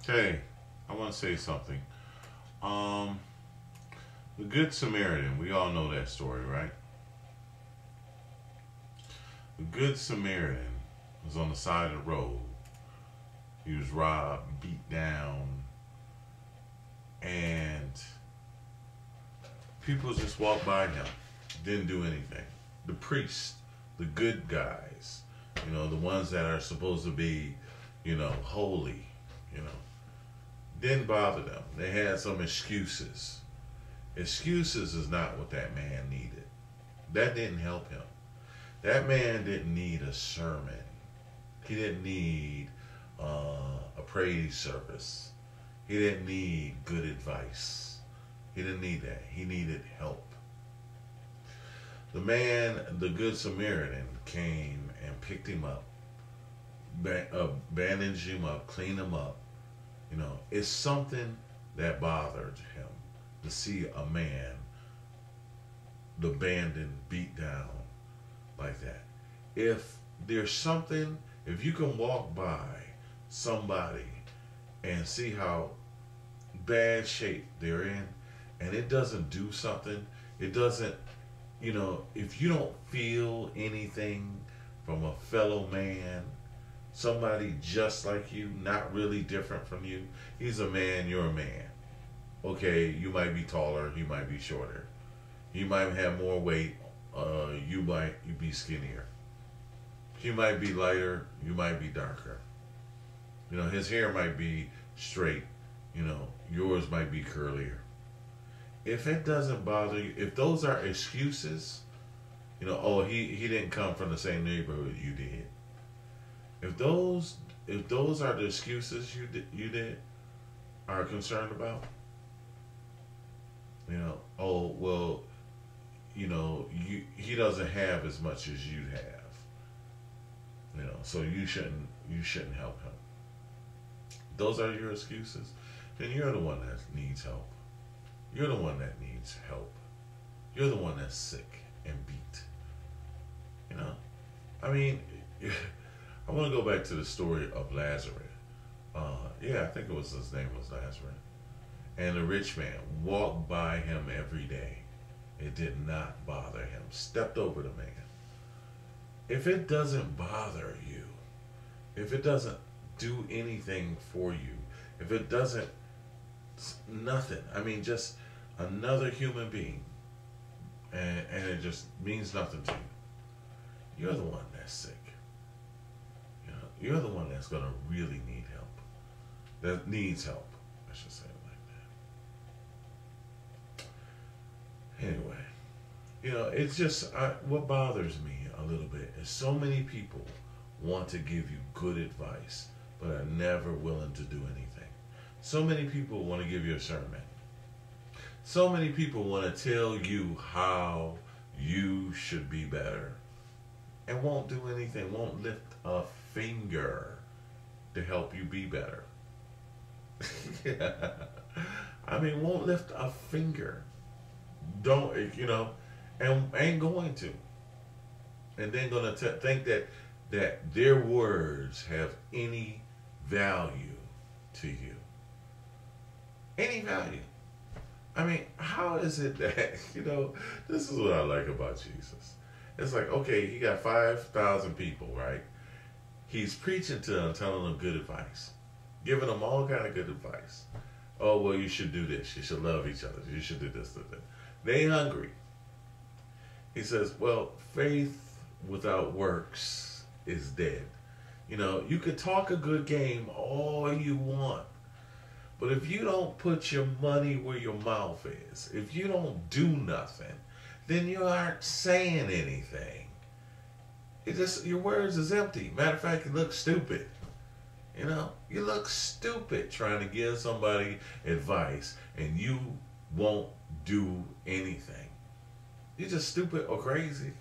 Hey, I want to say something. Um, the Good Samaritan, we all know that story, right? The Good Samaritan was on the side of the road. He was robbed, beat down, and people just walked by him, didn't do anything. The priests, the good guys, the ones that are supposed to be, holy, you know, didn't bother them. They had some excuses. Excuses is not what that man needed. That didn't help him. That man didn't need a sermon. He didn't need a praise service. He didn't need good advice. He didn't need that. He needed help. The man, the Good Samaritan, came and picked him up, bandaged him up, cleaned him up. It's something that bothered him to see a man, abandoned, beat down like that. If there's something, if you can walk by somebody and see how bad shape they're in, and it doesn't do something, it doesn't, if you don't feel anything from a fellow man, somebody just like you, not really different from you, he's a man, you're a man. Okay, you might be taller, he might be shorter. He might have more weight, you might be skinnier. He might be lighter, you might be darker. His hair might be straight, yours might be curlier. If it doesn't bother you, if those are excuses, oh, he didn't come from the same neighborhood you did. If those are the excuses you are concerned about, oh well, he doesn't have as much as you have, so you shouldn't help him. Those are your excuses. Then you're the one that needs help. You're the one that needs help. You're the one that's sick and beat. I mean, I want to go back to the story of Lazarus. I think his name was Lazarus. And the rich man walked by him every day. It did not bother him. Stepped over the man. If it doesn't bother you, if it doesn't do anything for you, if it doesn't, nothing. I mean, just another human being, and it just means nothing to you. You're the one that's sick. You're the one that's going to really need help. That needs help, I should say it like that. Anyway, it's just, what bothers me a little bit is so many people want to give you good advice, but are never willing to do anything. So many people want to give you a sermon. So many people want to tell you how you should be better, and won't do anything, won't lift a finger to help you be better. I mean, won't lift a finger. Don't, and ain't going to. And then going to think that their words have any value to you. Any value. I mean, how is it that, this is what I like about Jesus. It's like, okay, he got 5,000 people, right? He's preaching to them, telling them good advice, giving them all kind of good advice. Oh, well, you should do this. You should love each other. You should do this, this, this. They hungry. He says, well, faith without works is dead. You could talk a good game all you want, but if you don't put your money where your mouth is, if you don't do nothing, then you aren't saying anything. Your words is empty. Matter of fact, you look stupid. You look stupid trying to give somebody advice and you won't do anything. You're just stupid or crazy.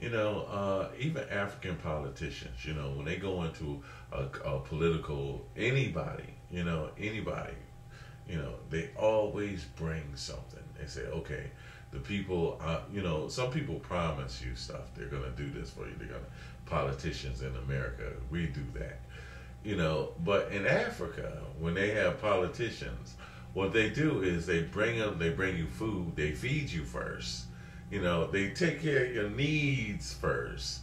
Even African politicians, when they go into a political, anybody, they always bring something. They say, okay, the people, some people promise you stuff. They're going to do this for you. Politicians in America, we do that. But in Africa, when they have politicians, what they do is they bring you food, they feed you first. They take care of your needs first,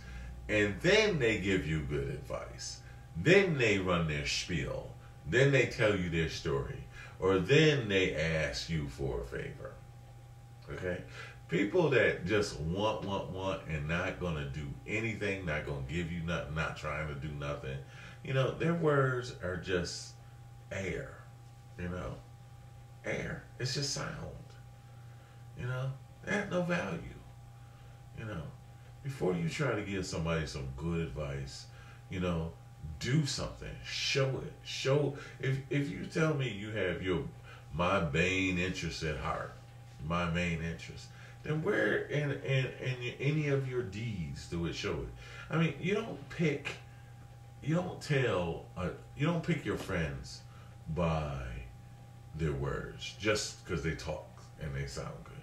and then they give you good advice. Then they run their spiel. Then they tell you their story. Or then they ask you for a favor. Okay? People that just want, and not going to do anything, not going to give you nothing, not trying to do nothing, their words are just air. Air. It's just sound. They have no value. Before you try to give somebody some good advice, do something. Show it. If you tell me you have my main interest at heart, my main interest, then where in any of your deeds do it show it? I mean, you don't pick your friends by their words just because they talk and they sound good.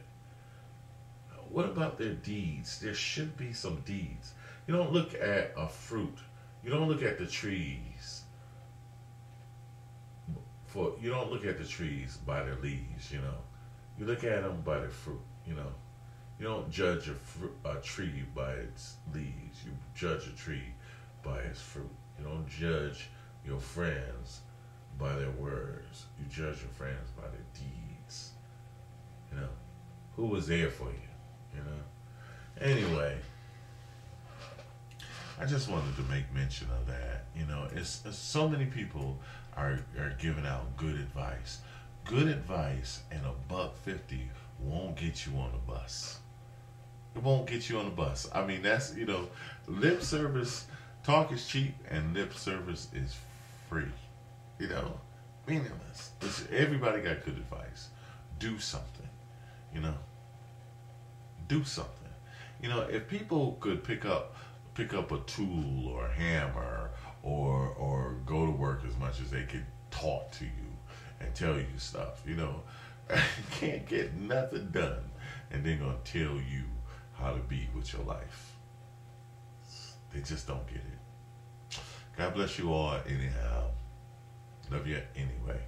What about their deeds? There should be some deeds. You don't look at a fruit. You don't look at the trees. You don't look at the trees by their leaves. You look at them by their fruit. You don't judge a tree by its leaves. You judge a tree by its fruit. You don't judge your friends by their words. You judge your friends by their deeds. Who was there for you? Anyway, I just wanted to make mention of that. It's so many people are giving out good advice. Good advice and $1.50 won't get you on the bus. It won't get you on the bus. I mean, that's lip service. Talk is cheap and lip service is free. Meaningless. Everybody got good advice. Do something. Do something. If people could pick up a tool or a hammer or go to work as much as they could talk to you and tell you stuff, can't get nothing done, and they're gonna tell you how to be with your life. They just don't get it. God bless you all anyhow. Love you anyway.